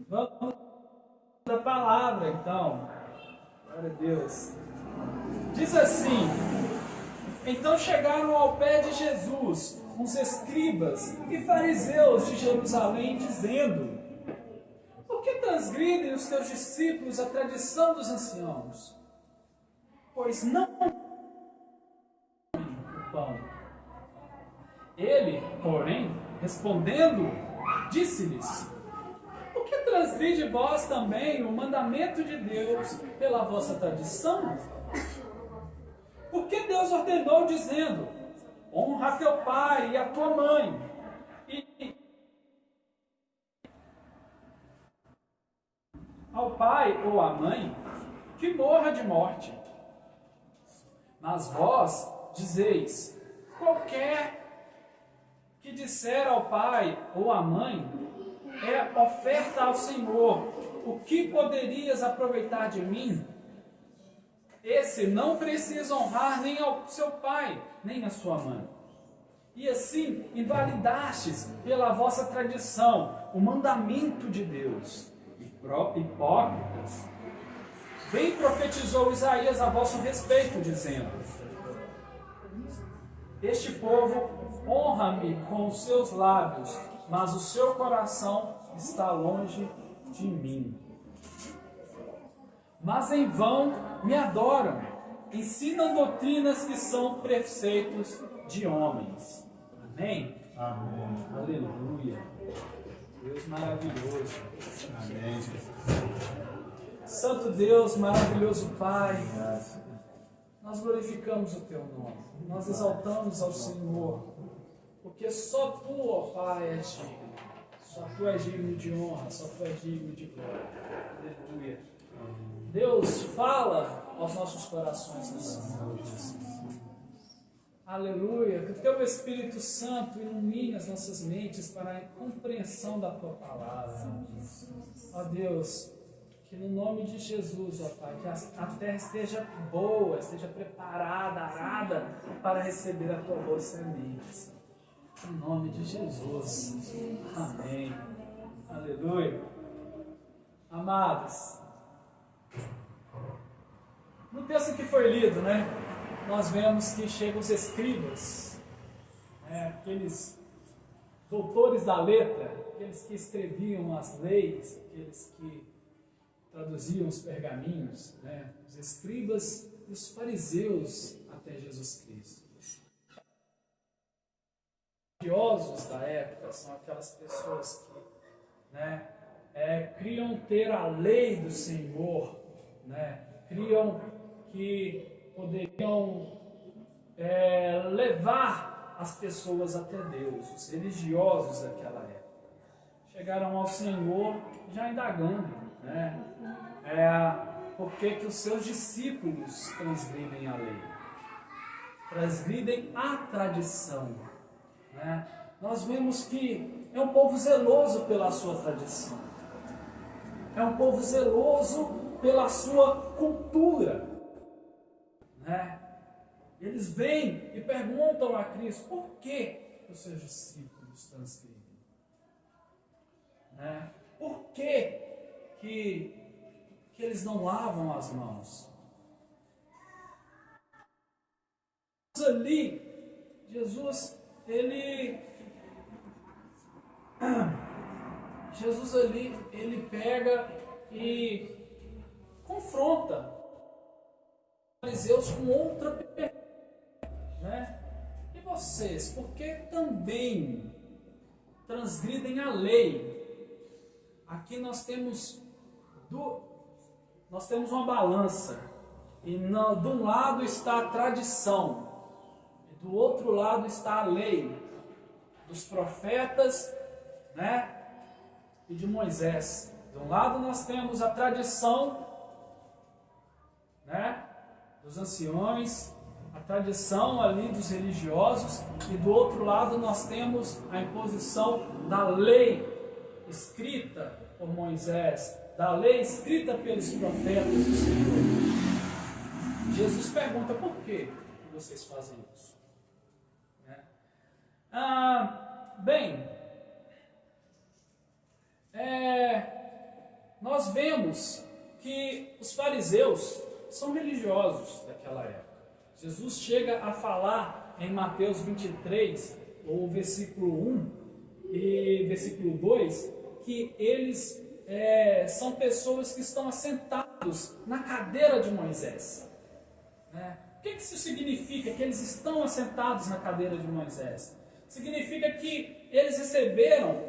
Vamos da palavra, então. Glória a Deus. Diz assim: então chegaram ao pé de Jesus uns escribas e fariseus de Jerusalém, dizendo: por que transgridem os teus discípulos a tradição dos anciãos? Pois não o pão. Ele, porém, respondendo, disse-lhes: por que transgride vós também o mandamento de Deus pela vossa tradição? Porque Deus ordenou, dizendo: honra teu pai e a tua mãe, e ao pai ou à mãe que morra de morte. Mas vós dizeis: qualquer que disser ao pai ou à mãe é oferta ao Senhor, o que poderias aproveitar de mim? Esse não precisa honrar nem ao seu pai, nem a sua mãe. E assim invalidastes pela vossa tradição o mandamento de Deus. Hipócritas. Bem profetizou Isaías a vosso respeito, dizendo: este povo honra-me com os seus lábios, mas o seu coração está longe de mim. Mas em vão me adoram, ensinam doutrinas que são preceitos de homens. Amém? Amém. Aleluia. Deus maravilhoso. Amém. Santo Deus, maravilhoso Pai, nós glorificamos o Teu nome, nós exaltamos ao Senhor, porque só Tu, ó Pai, és digno, só Tu és digno de honra, só Tu és digno de glória. Aleluia. Deus, fala aos nossos corações nessa noite. Aleluia. Que o Teu Espírito Santo ilumine as nossas mentes para a compreensão da Tua palavra. Ó Deus, que no nome de Jesus, ó Pai, que a terra esteja boa, esteja preparada, arada para receber a Tua boa semente. Em nome de Jesus. Amém. Aleluia. Amados, no texto que foi lido, nós vemos que chegam os escribas, aqueles doutores da letra, aqueles que escreviam as leis, aqueles que traduziam os pergaminhos, os escribas e os fariseus até Jesus Cristo. Os religiosos da época são aquelas pessoas que criam ter a lei do Senhor, criam que poderiam levar as pessoas até Deus, os religiosos daquela época. Chegaram ao Senhor já indagando, por que os seus discípulos transgridem a lei, transgridem a tradição. Nós vemos que é um povo zeloso pela sua tradição, é um povo zeloso pela sua cultura. Eles vêm e perguntam a Cristo: por que os seus discípulos transgridem? Por que eles não lavam as mãos? Ali, Jesus ele pega e confronta os fariseus com outra pergunta, E vocês, por que também transgridem a lei? Aqui nós temos uma balança, e de um lado está a tradição, e do outro lado está a lei dos profetas, e de Moisés. De um lado nós temos a tradição, dos anciões, a tradição ali dos religiosos, e do outro lado nós temos a imposição da lei escrita por Moisés, da lei escrita pelos profetas do Senhor. Jesus pergunta: por que vocês fazem isso? sabemos que os fariseus são religiosos daquela época. Jesus chega a falar em Mateus 23, o versículo 1 e versículo 2, que eles são pessoas que estão assentados na cadeira de Moisés. O que isso significa, que eles estão assentados na cadeira de Moisés? Significa que eles receberam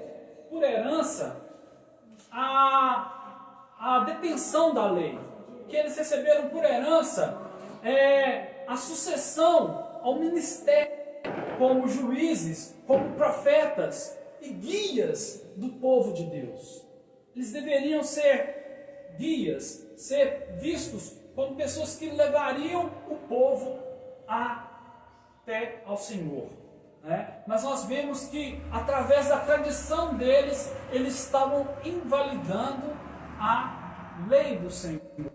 por herança a detenção da lei, que eles receberam por herança a sucessão ao ministério, como juízes, como profetas e guias do povo de Deus. Eles deveriam ser guias, ser vistos como pessoas que levariam o povo até ao Senhor. Mas nós vemos que, através da tradição deles, eles estavam invalidando a lei do Senhor,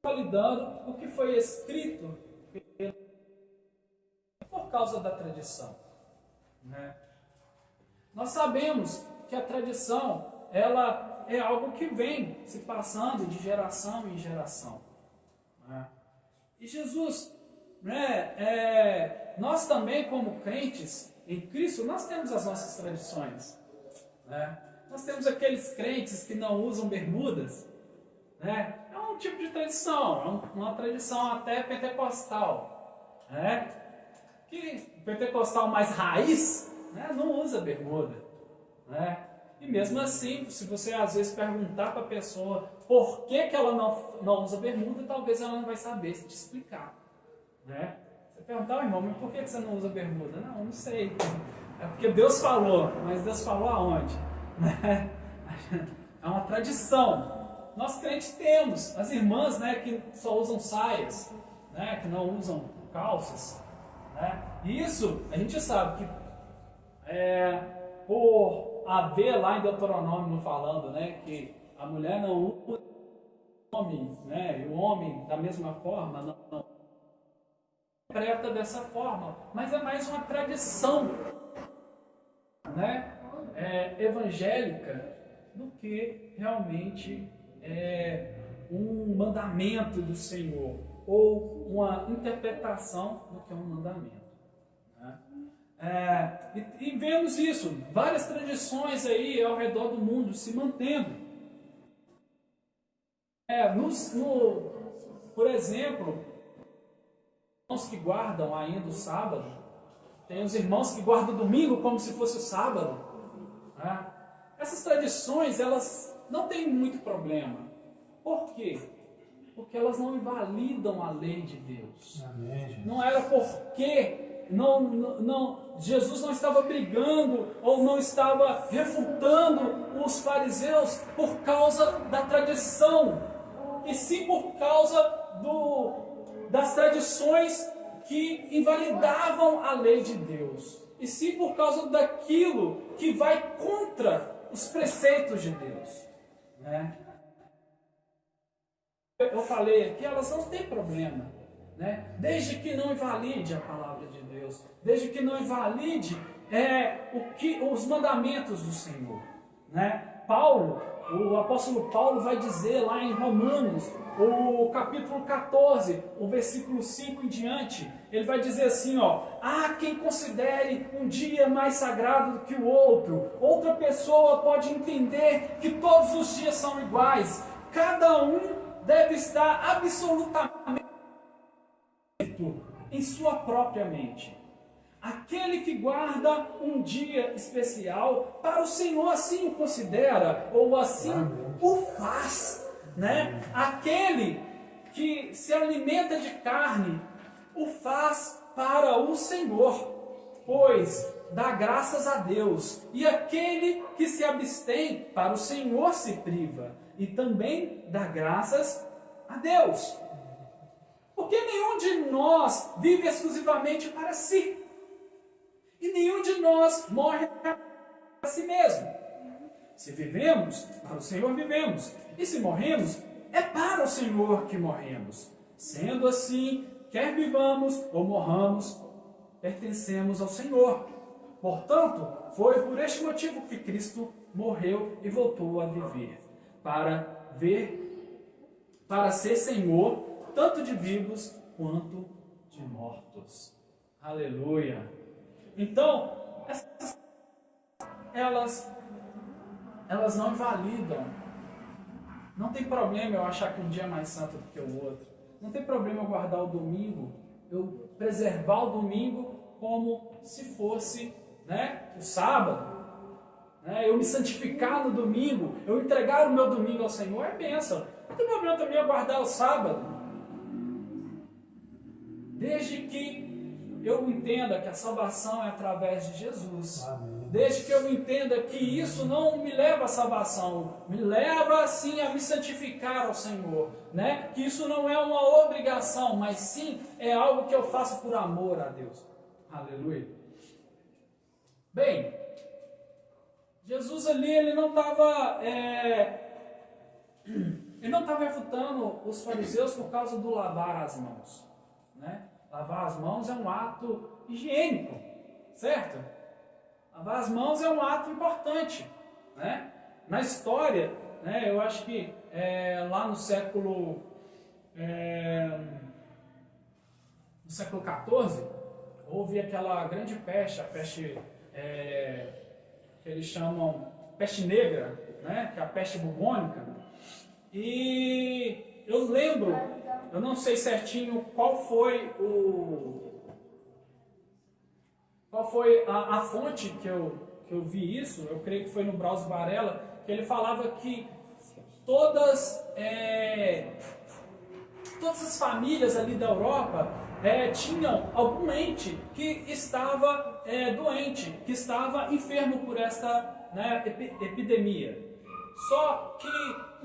invalidando o que foi escrito por causa da tradição. Nós sabemos que a tradição, ela é algo que vem se passando de geração em geração. E Jesus, nós também como crentes em Cristo, nós temos as nossas tradições. Nós temos aqueles crentes que não usam bermudas. É um tipo de tradição, é uma tradição até pentecostal. Que pentecostal mais raiz, não usa bermuda. E mesmo assim, se você às vezes perguntar para a pessoa por que ela não usa bermuda, talvez ela não vai saber te explicar. Você perguntar, irmão, mas por que você não usa bermuda? Não sei. É porque Deus falou, mas Deus falou aonde? É uma tradição. Nós crentes temos as irmãs, que só usam saias, que não usam calças. E isso a gente sabe que por haver lá em Deuteronômio falando, que a mulher não usa o homem, e o homem da mesma forma não interpreta dessa forma, mas é mais uma tradição, evangélica do que realmente um mandamento do Senhor ou uma interpretação do que é um mandamento. E vemos isso, várias tradições aí ao redor do mundo se mantendo. Por exemplo, irmãos que guardam ainda o sábado, tem os irmãos que guardam o domingo como se fosse o sábado. Essas tradições, elas não têm muito problema. Por quê? Porque elas não invalidam a lei de Deus. Amém, não era porque Jesus não estava brigando ou não estava refutando os fariseus por causa da tradição, e sim por causa das tradições que invalidavam a lei de Deus, e sim por causa daquilo que vai contra os preceitos de Deus. Eu falei aqui, elas não têm problema. Desde que não invalide a palavra de Deus, desde que não invalide os mandamentos do Senhor. O apóstolo Paulo vai dizer lá em Romanos, o capítulo 14, o versículo 5 em diante, ele vai dizer assim, há quem considere um dia mais sagrado do que o outro, outra pessoa pode entender que todos os dias são iguais, cada um deve estar absolutamente em sua própria mente. Aquele que guarda um dia especial, para o Senhor assim o considera, ou assim o faz. Aquele que se alimenta de carne, o faz para o Senhor, pois dá graças a Deus. E aquele que se abstém, para o Senhor se priva, e também dá graças a Deus. Porque nenhum de nós vive exclusivamente para si. E nenhum de nós morre para si mesmo. Se vivemos, para o Senhor vivemos. E se morremos, é para o Senhor que morremos. Sendo assim, quer vivamos ou morramos, pertencemos ao Senhor. Portanto, foi por este motivo que Cristo morreu e voltou a viver, para para ser Senhor, tanto de vivos quanto de mortos. Aleluia. Então, elas não invalidam. Não tem problema eu achar que um dia é mais santo do que o outro. Não tem problema eu guardar o domingo, eu preservar o domingo como se fosse, né, o sábado. Eu me santificar no domingo, eu entregar o meu domingo ao Senhor, é bênção. Não tem problema também eu guardar o sábado. Desde que eu entenda que a salvação é através de Jesus. Amém. Desde que eu entenda que isso não me leva à salvação, me leva sim a me santificar ao Senhor, né? Que isso não é uma obrigação, mas sim é algo que eu faço por amor a Deus. Aleluia. Bem, Jesus ali, ele não estava refutando os fariseus por causa do lavar as mãos, né? Lavar as mãos é um ato higiênico, certo? Lavar as mãos é um ato importante, né? Na história, né, eu acho que lá no século XIV, houve aquela grande peste, a peste que eles chamam peste negra, né, que é a peste bubônica. E eu lembro, eu não sei certinho qual foi a fonte que eu vi isso. Eu creio que foi no Braulio Varela, que ele falava que todas as famílias ali da Europa tinham algum ente que estava doente, que estava enfermo por esta, né, epidemia. Só que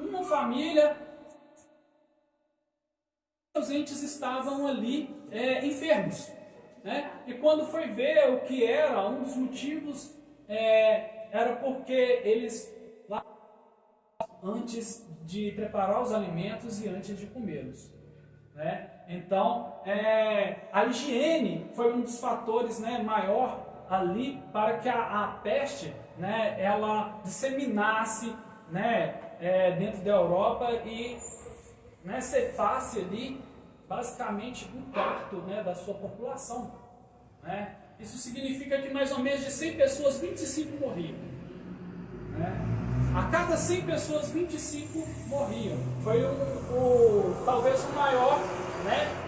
uma família, os entes estavam ali enfermos, né? E quando foi ver o que era, um dos motivos era porque eles, lá, antes de preparar os alimentos e antes de comê-los, né? Então, a higiene foi um dos fatores, né, maior ali para que a peste, né, ela disseminasse, né, dentro da Europa e, né, cefasse ali basicamente um quarto, né, da sua população, né? Isso significa que mais ou menos de 100 pessoas, 25 morriam, né? A cada 100 pessoas, 25 morriam. Foi talvez o maior, né?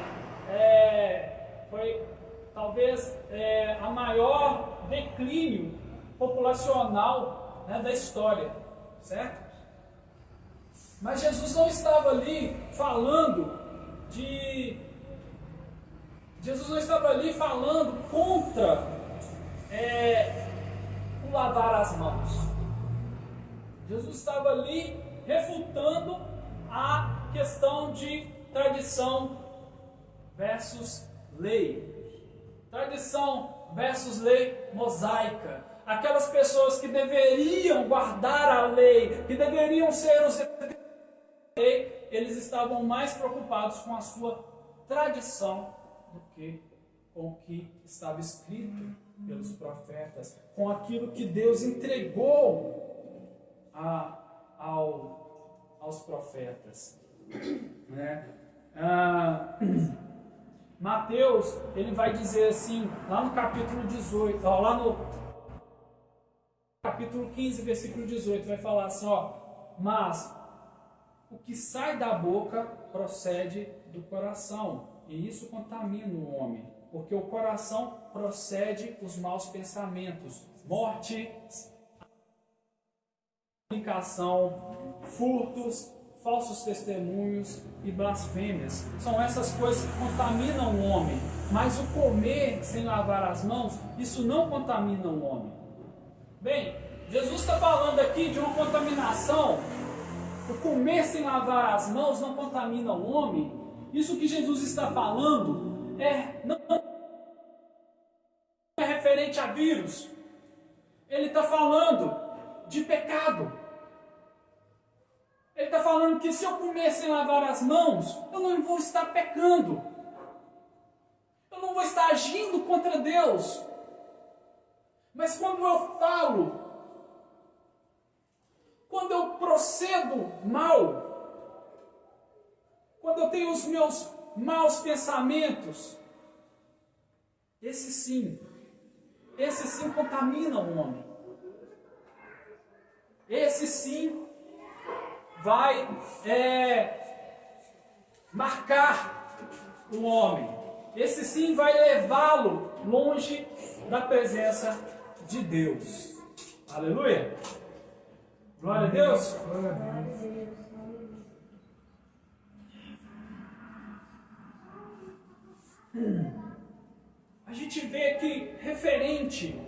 Foi talvez a maior declínio populacional, né, da história, certo? Mas Jesus não estava ali falando contra o lavar as mãos. Jesus estava ali refutando a questão de tradição versus lei. Tradição versus lei mosaica. Aquelas pessoas que deveriam guardar a lei, que deveriam ser os lei, eles estavam mais preocupados com a sua tradição do que com o que estava escrito pelos profetas, com aquilo que Deus entregou aos profetas, né? Mateus, ele vai dizer assim, lá no capítulo 18, lá no capítulo 15, versículo 18, vai falar assim, mas o que sai da boca procede do coração, e isso contamina o homem, porque o coração procede os maus pensamentos, morte, fornicação, furtos, falsos testemunhos e blasfêmias. São essas coisas que contaminam o homem, mas o comer sem lavar as mãos, isso não contamina o homem. Bem, Jesus está falando aqui de uma contaminação. O comer sem lavar as mãos não contamina o homem. Isso que Jesus está falando não é referente a vírus. Ele está falando de pecado. Ele está falando que se eu comer sem lavar as mãos, eu não vou estar pecando. Eu não vou estar agindo contra Deus. Mas quando eu procedo mal, quando eu tenho os meus maus pensamentos, esse sim contamina o homem. Esse sim vai marcar o homem. Esse sim vai levá-lo longe da presença de Deus. Aleluia! Glória a Deus! A gente vê que, referente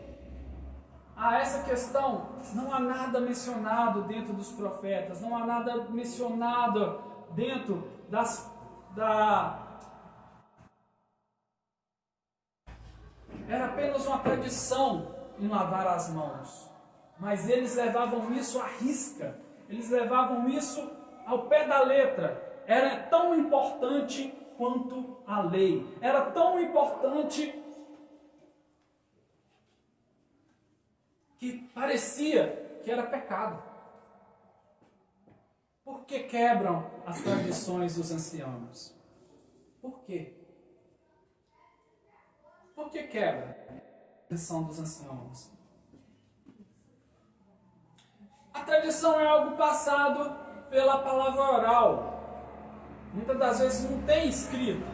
a essa questão, não há nada mencionado dentro dos profetas, não há nada mencionado dentro Era apenas uma tradição em lavar as mãos, mas eles levavam isso à risca, eles levavam isso ao pé da letra. Era tão importante quanto a lei, era tão importante que parecia que era pecado. Por que quebram as tradições dos anciãos? Por quê? Por que quebra a tradição dos anciãos? A tradição é algo passado pela palavra oral. Muitas das vezes não tem escrito.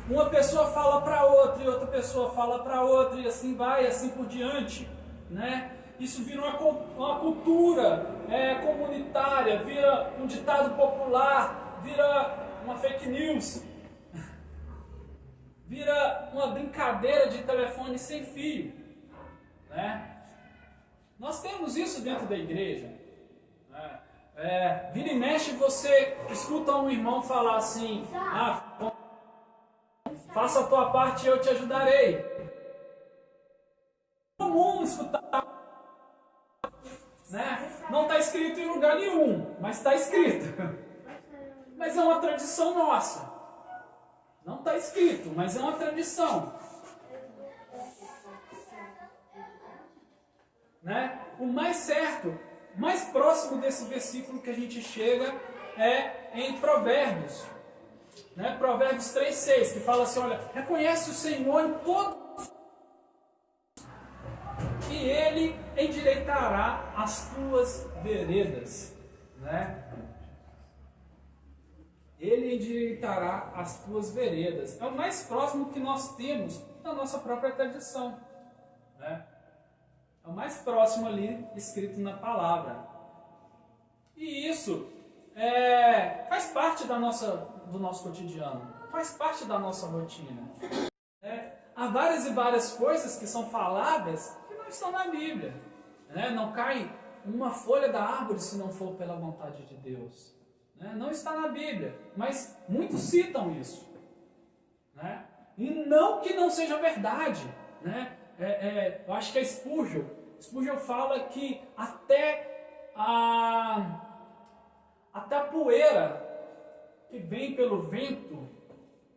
Uma pessoa fala para outra e outra pessoa fala para outra e assim vai, assim por diante, né? Isso vira uma cultura comunitária, vira um ditado popular, vira uma fake news, vira uma brincadeira de telefone sem fio, né? Nós temos isso dentro da igreja, né? Vira e mexe, você escuta um irmão falar assim: faça a tua parte e eu te ajudarei. É comum escutar, né? Não está escrito em lugar nenhum, mas está escrito. Mas é uma tradição nossa. Não está escrito, mas é uma tradição. Né? O mais certo, mais próximo desse versículo que a gente chega é em Provérbios. Né? Provérbios 3,6, que fala assim: olha, reconhece o Senhor em todo e Ele endireitará as tuas veredas. Né? Ele endireitará as tuas veredas. É o mais próximo que nós temos da nossa própria tradição. Né? É o mais próximo ali escrito na palavra. E isso faz parte do nosso cotidiano, faz parte da nossa rotina. Há várias e várias coisas que são faladas que não estão na Bíblia. Né? Não cai uma folha da árvore se não for pela vontade de Deus. Né? Não está na Bíblia, mas muitos citam isso. Né? E não que não seja verdade. Né? Eu acho que é Spurgeon fala que até a poeira que vem pelo vento,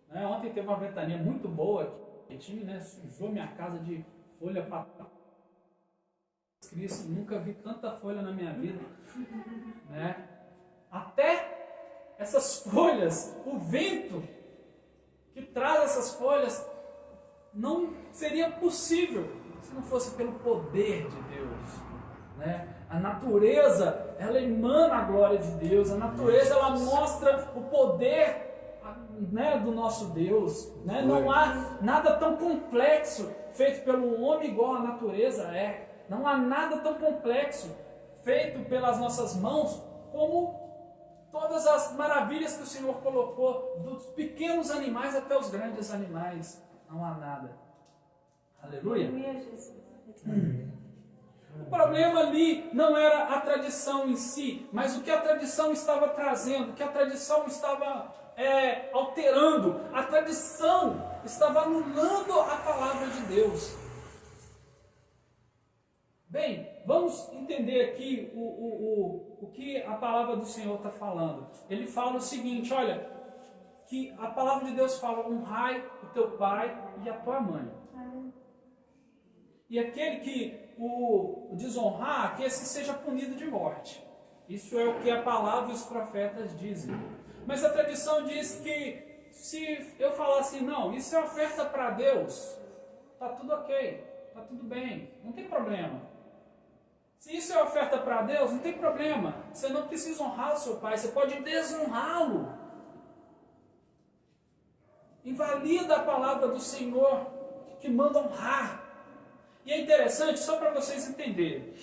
né? Ontem teve uma ventania muito boa aqui, né? Sujou minha casa de folha para Cristo, nunca vi tanta folha na minha vida, né? Até essas folhas, o vento que traz essas folhas, não seria possível se não fosse pelo poder de Deus, né? A natureza, ela emana a glória de Deus, a natureza, ela mostra o poder, né, do nosso Deus, né? Não há nada tão complexo feito pelo homem igual a natureza é. Não há nada tão complexo feito pelas nossas mãos como todas as maravilhas que o Senhor colocou, dos pequenos animais até os grandes animais. Não há nada. Aleluia. O problema ali não era a tradição em si, mas o que a tradição estava trazendo, o que a tradição estava alterando. A tradição estava anulando a palavra de Deus. Bem, vamos entender aqui o que a palavra do Senhor está falando. Ele fala o seguinte: olha, que a palavra de Deus fala: honrai o teu pai e a tua mãe. E aquele que o desonrar, que esse seja punido de morte. Isso é o que a palavra e os profetas dizem. Mas a tradição diz que se eu falar assim, não, isso é oferta para Deus, tá tudo ok, tá tudo bem, não tem problema. Se isso é oferta para Deus, não tem problema. Você não precisa honrar o seu pai, você pode desonrá-lo. Invalida a palavra do Senhor que manda honrar. E é interessante, só para vocês entenderem,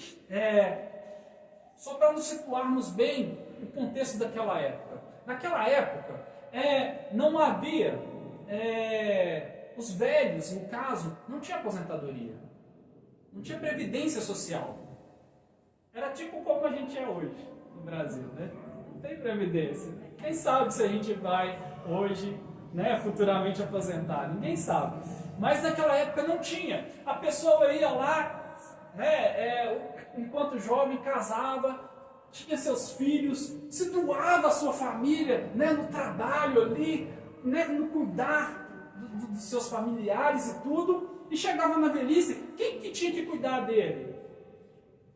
só para nos situarmos bem no contexto daquela época. Naquela época, não havia, os velhos, no caso, não tinha aposentadoria, não tinha previdência social. Era tipo como a gente é hoje no Brasil, né? Não tem previdência. Quem sabe se a gente vai hoje, né, futuramente aposentar? Ninguém sabe. Mas naquela época não tinha. A pessoa ia lá, enquanto jovem, casava, tinha seus filhos, se doava a sua família, né, no trabalho ali, né, no cuidar dos seus familiares e tudo, e chegava na velhice, quem que tinha que cuidar dele?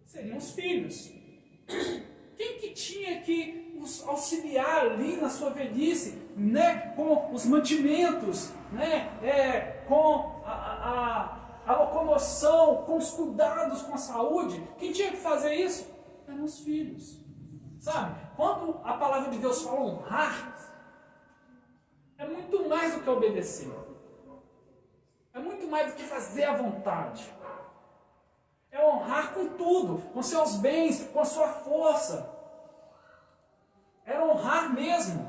Seriam os filhos. Quem que tinha que os auxiliar ali na sua velhice, né, com os mantimentos, né, com a locomoção, com os cuidados com a saúde? Quem tinha que fazer isso? Eram os filhos. Sabe? Quando a palavra de Deus fala honrar, é muito mais do que obedecer. É muito mais do que fazer à vontade. É honrar com tudo, com seus bens, com a sua força. Era honrar mesmo.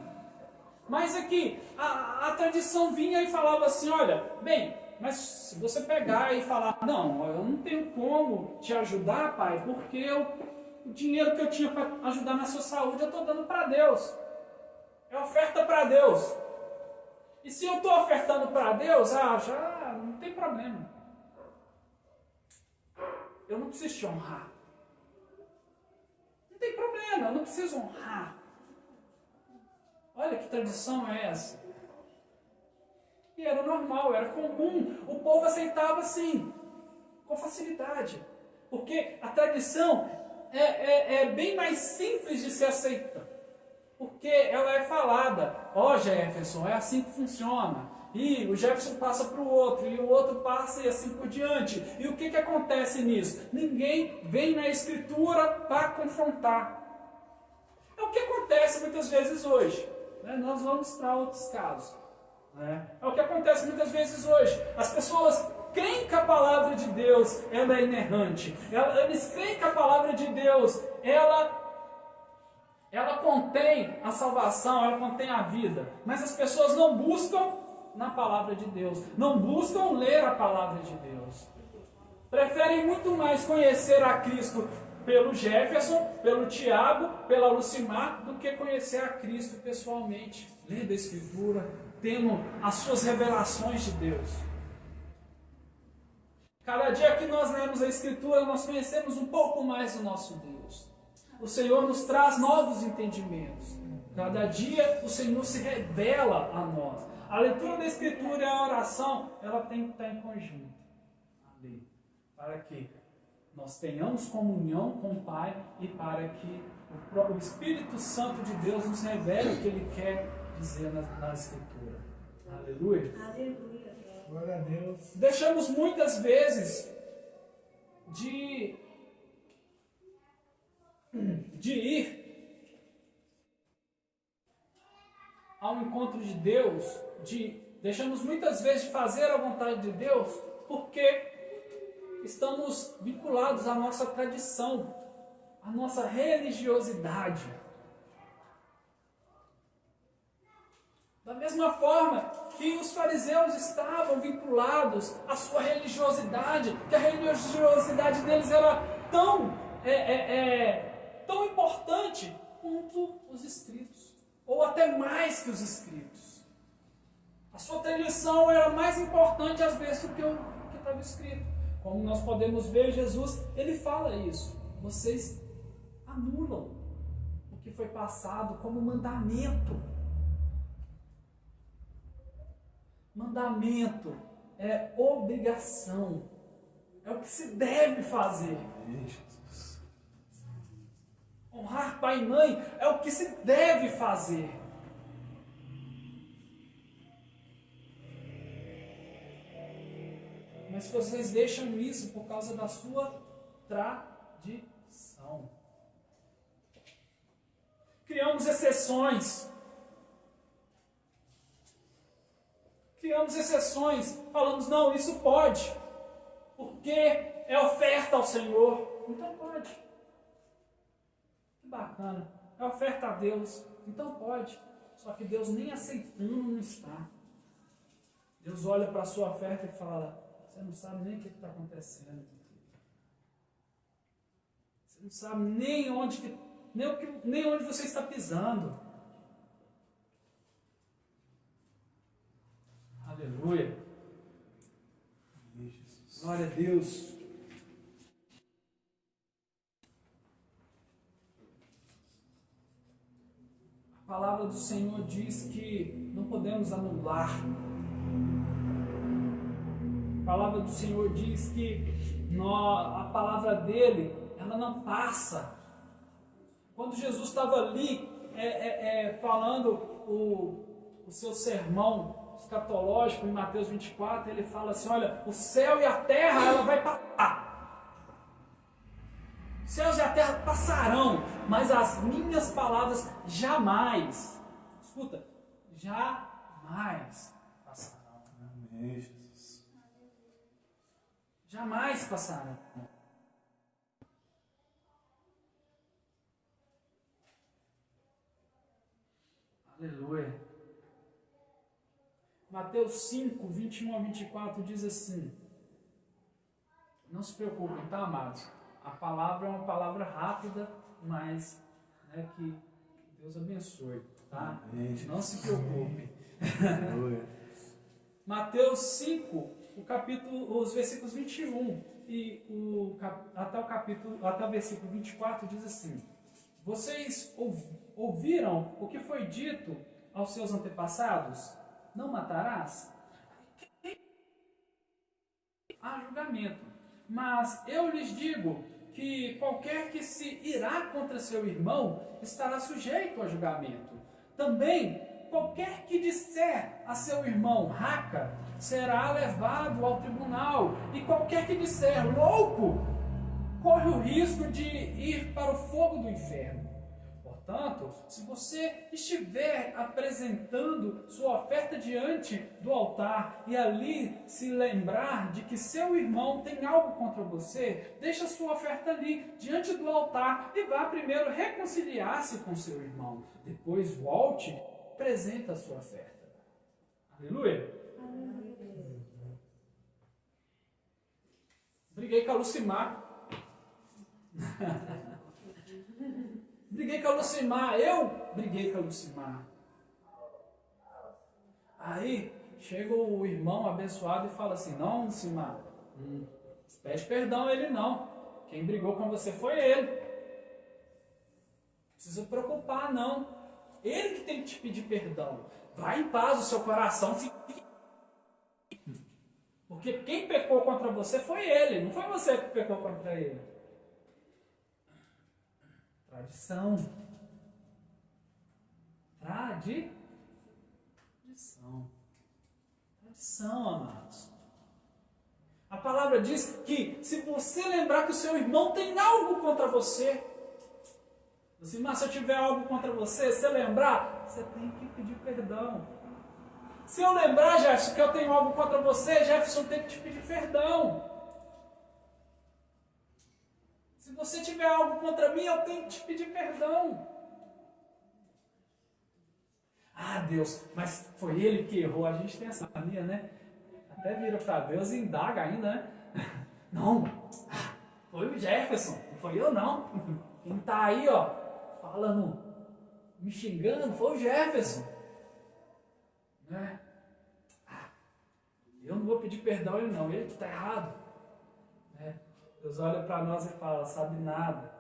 Mas aqui, a tradição vinha e falava assim, olha, bem, mas se você pegar e falar, não, eu não tenho como te ajudar, pai, porque o dinheiro que eu tinha para ajudar na sua saúde, eu estou dando para Deus. É oferta para Deus. E se eu estou ofertando para Deus, já não tem problema. Eu não preciso te honrar. Não tem problema, eu não preciso honrar. Olha que tradição é essa. E era normal, era comum. O povo aceitava assim, com facilidade. Porque a tradição é bem mais simples de ser aceita. Porque ela é falada. Ó, Jefferson, é assim que funciona. E o Jefferson passa para o outro, e o outro passa e assim por diante. E o que acontece nisso? Ninguém vem na Escritura para confrontar. É o que acontece muitas vezes hoje. Né? Nós vamos para outros casos. Né? É o que acontece muitas vezes hoje. As pessoas creem que a palavra de Deus ela é inerrante. Eles creem que a palavra de Deus ela contém a salvação, ela contém a vida. Mas as pessoas não buscam na palavra de Deus, não buscam ler a palavra de Deus. Preferem muito mais conhecer a Cristo pelo Jefferson, pelo Tiago, pela Lucimar, do que conhecer a Cristo pessoalmente, lendo a Escritura, tendo as suas revelações de Deus. Cada dia que nós lemos a Escritura, nós conhecemos um pouco mais do nosso Deus. O Senhor nos traz novos entendimentos. Cada dia o Senhor se revela a nós. A leitura da Escritura e a oração, ela tem que estar em conjunto. Ali, para que nós tenhamos comunhão com o Pai e para que o Espírito Santo de Deus nos revele o que Ele quer dizer na Escritura. Aleluia. Aleluia. Glória a Deus. Deixamos muitas vezes de ir ao encontro de Deus, deixamos muitas vezes de fazer a vontade de Deus, porque estamos vinculados à nossa tradição, à nossa religiosidade. Da mesma forma que os fariseus estavam vinculados à sua religiosidade, que a religiosidade deles era tão importante quanto os escritos. Ou até mais que os escritos. A sua tradição era mais importante às vezes do que o que estava escrito. Como nós podemos ver, Jesus, ele fala isso. Vocês anulam o que foi passado como mandamento. Mandamento é obrigação. É o que se deve fazer. Honrar pai e mãe é o que se deve fazer. mas vocês deixam isso por causa da sua tradição. Criamos exceções. Falamos, não, isso pode, porque é oferta ao Senhor. Então pode. Que bacana. É oferta a Deus. Então pode. Só que Deus nem aceitando não está. Deus olha para a sua oferta e fala, você não sabe nem o que está acontecendo. Você não sabe nem onde você está pisando. Aleluia. Glória a Deus. A palavra do Senhor diz que não podemos anular. A palavra do Senhor diz que a palavra dele, ela não passa. Quando Jesus estava ali falando o seu sermão escatológico em Mateus 24, ele fala assim, olha, o céu e a terra ela vai passar. Os céus e a terra passarão, mas as minhas palavras jamais, escuta, jamais passarão. Amém, Jesus. Jamais passarão. Aleluia. Mateus 5, 21 a 24 diz assim, não se preocupem, tá, amados? A palavra é uma palavra rápida, mas que Deus abençoe, tá? Amém. Não se preocupem. Mateus 5, os versículos 21 e até o versículo 24 diz assim, vocês ouviram o que foi dito aos seus antepassados? Não matarás? Há julgamento. Mas eu lhes digo que qualquer que se irá contra seu irmão estará sujeito a julgamento. Também, qualquer que disser a seu irmão raca será levado ao tribunal. E qualquer que disser louco corre o risco de ir para o fogo do inferno. Portanto, se você estiver apresentando sua oferta diante do altar e ali se lembrar de que seu irmão tem algo contra você, deixe a sua oferta ali, diante do altar, e vá primeiro reconciliar-se com seu irmão. Depois volte e apresente a sua oferta. Aleluia! Briguei com a Lucimar. Eu briguei com a Lucimar. Aí chega o irmão abençoado e fala assim, não, Lucimar, pede perdão a ele não. Quem brigou com você foi ele. Não precisa preocupar não. Ele que tem que te pedir perdão. Vai em paz o seu coração. Porque quem pecou contra você foi ele, não foi você que pecou contra ele. Tradição. Tradição, amados. A palavra diz que se você lembrar que o seu irmão tem algo contra você, assim, mas se eu tiver algo contra você, se lembrar, você tem que pedir perdão. Se eu lembrar, Jefferson, que eu tenho algo contra você, Jefferson tem que te pedir perdão. Se você tiver algo contra mim, eu tenho que te pedir perdão. Ah, Deus, mas foi ele que errou. A gente tem essa mania, né? Até vira para Deus e indaga ainda, né? Não, foi o Jefferson, não foi eu não. Quem está aí, ó, falando, me xingando, foi o Jefferson. Né? Eu não vou pedir perdão a ele não, ele que está errado. Né? Deus olha para nós e fala, sabe nada.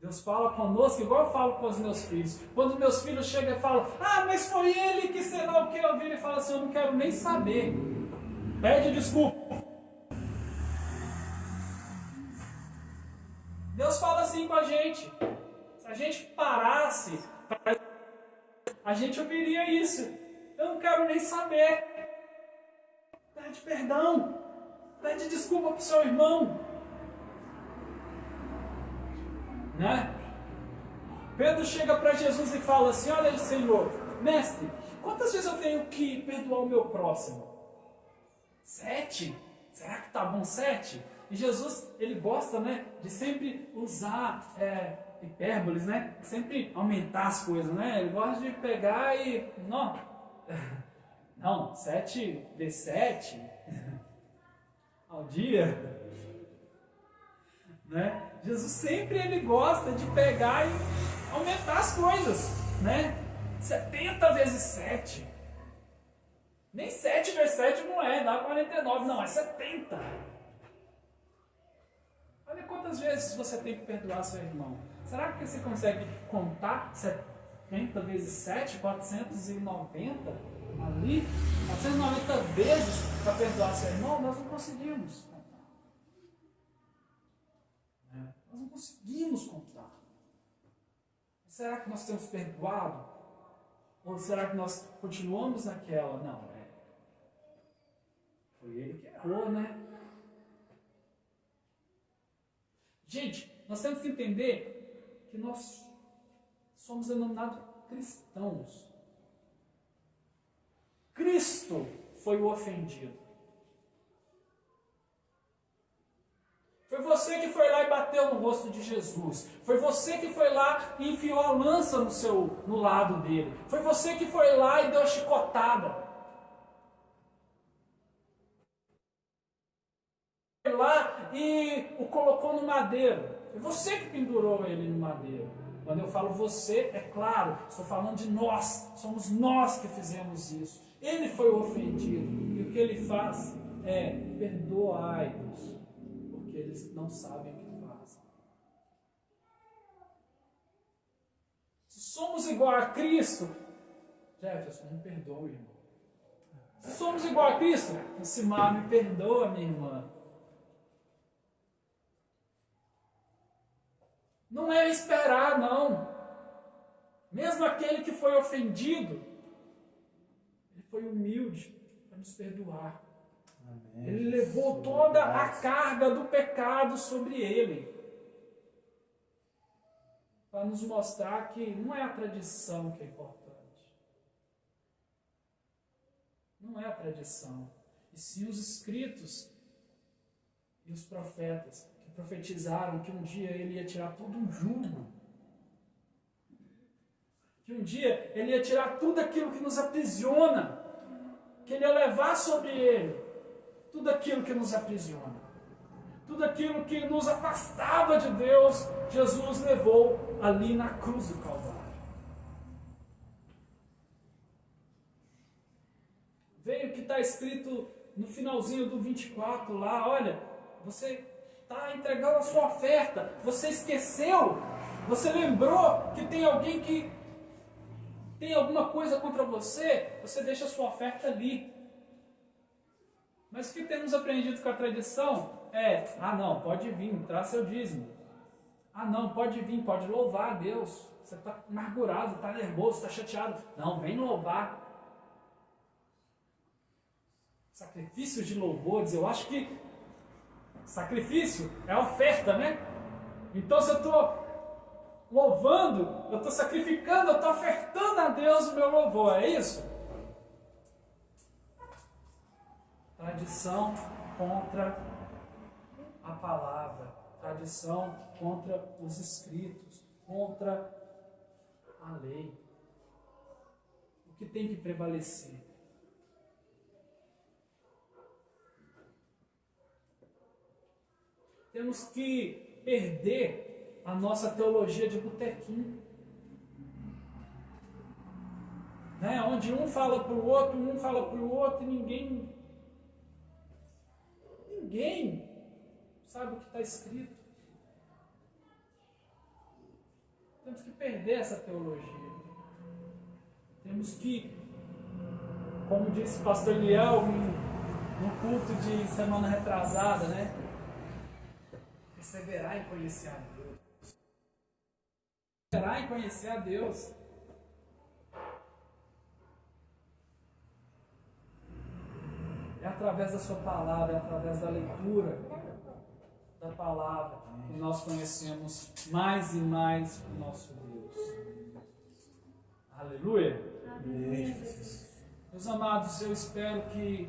Deus fala conosco igual eu falo com os meus filhos. Quando meus filhos chegam e falam, mas foi ele que sei lá o que, eu viro e falo assim, eu não quero nem saber. Pede desculpa. Deus fala assim com a gente. Se a gente parasse, a gente ouviria isso. Eu não quero nem saber. Pede perdão. Pede desculpa para o seu irmão. Né? Pedro chega para Jesus e fala assim: olha, Senhor, mestre, quantas vezes eu tenho que perdoar o meu próximo? 7? Será que tá bom 7? E Jesus, ele gosta, né, de sempre usar hipérboles, né? Sempre aumentar as coisas, né? Ele gosta de pegar e... Não, 7 vezes 7 ao dia, né? Jesus sempre ele gosta de pegar e aumentar as coisas, né? 70 vezes 7. Nem 7 vezes 7 não dá 49, não, é 70. Olha quantas vezes você tem que perdoar seu irmão. Será que você consegue contar 70 vezes 7, 490 ali? 490 vezes para perdoar seu irmão? Nós não conseguimos contar. Nós não conseguimos contar. Será que nós temos perdoado? Ou será que nós continuamos naquela? Não, foi ele que errou, né? Gente, nós temos que entender que nós somos denominados cristãos. Cristo foi o ofendido. Foi você que foi lá e bateu no rosto de Jesus. Foi você que foi lá e enfiou a lança no lado dele. Foi você que foi lá e deu a chicotada. Foi lá e o colocou no madeiro. Foi você que pendurou ele no madeiro. Quando eu falo você, é claro, estou falando de nós. Somos nós que fizemos isso. Ele foi o ofendido. E o que ele faz é: perdoai-vos, porque eles não sabem o que fazem. Se somos igual a Cristo, Jefferson, me perdoe, irmão. Se somos igual a Cristo, Simar, me perdoa, minha irmã. Não é esperar, não. Mesmo aquele que foi ofendido, ele foi humilde para nos perdoar. Amém. Ele levou toda a carga do pecado sobre ele, para nos mostrar que não é a tradição que é importante. Não é a tradição, e sim os escritos e os profetas que profetizaram que um dia ele ia tirar todo um jugo, que um dia ele ia tirar tudo aquilo que nos aprisiona, que ele ia levar sobre ele tudo aquilo que nos aprisiona, tudo aquilo que nos afastava de Deus. Jesus levou ali na cruz do Calvário. Veio o que está escrito no finalzinho do 24 lá: olha, você está entregando a sua oferta, você esqueceu, você lembrou que tem alguém que tem alguma coisa contra você, você deixa a sua oferta ali. Mas o que temos aprendido com a tradição é: não, pode vir, traz seu dízimo. Não, pode vir, pode louvar a Deus. Você está amargurado, está nervoso, está chateado. Não, vem louvar. Sacrifícios de louvores, eu acho que sacrifício é oferta, né? Então, se eu estou louvando, eu estou sacrificando, eu estou ofertando a Deus o meu louvor, é isso? Tradição contra a palavra, tradição contra os escritos, contra a lei. O que tem que prevalecer? Temos que perder a nossa teologia de botequim, né? Onde um fala para o outro, e ninguém sabe o que está escrito. Temos que perder essa teologia. Temos que, como disse o pastor Eliel no culto de semana retrasada, né? Perseverar em conhecer a Deus. Perseverar em conhecer a Deus. É através da sua palavra, é através da leitura da palavra que nós conhecemos mais e mais o nosso Deus. Aleluia. Meus amados, eu espero que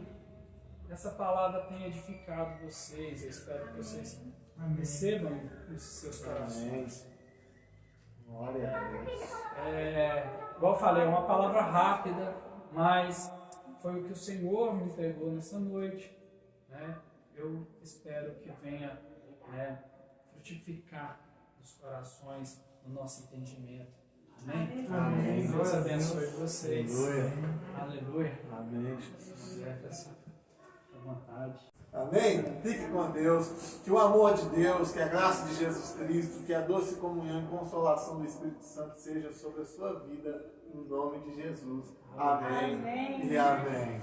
essa palavra tenha edificado vocês. Eu espero que vocês recebam os seus corações. Glória a Deus. Igual eu falei, é uma palavra rápida, mas foi o que o Senhor me entregou nessa noite. Né? Eu espero que venha frutificar nos corações, no nosso entendimento. Amém? Amém. Deus abençoe vocês. Aleluia. Aleluia. Amém. À vontade. Amém? Fique com Deus. Que o amor de Deus, que a graça de Jesus Cristo, que a doce comunhão e consolação do Espírito Santo seja sobre a sua vida, no nome de Jesus. Amém. E amém.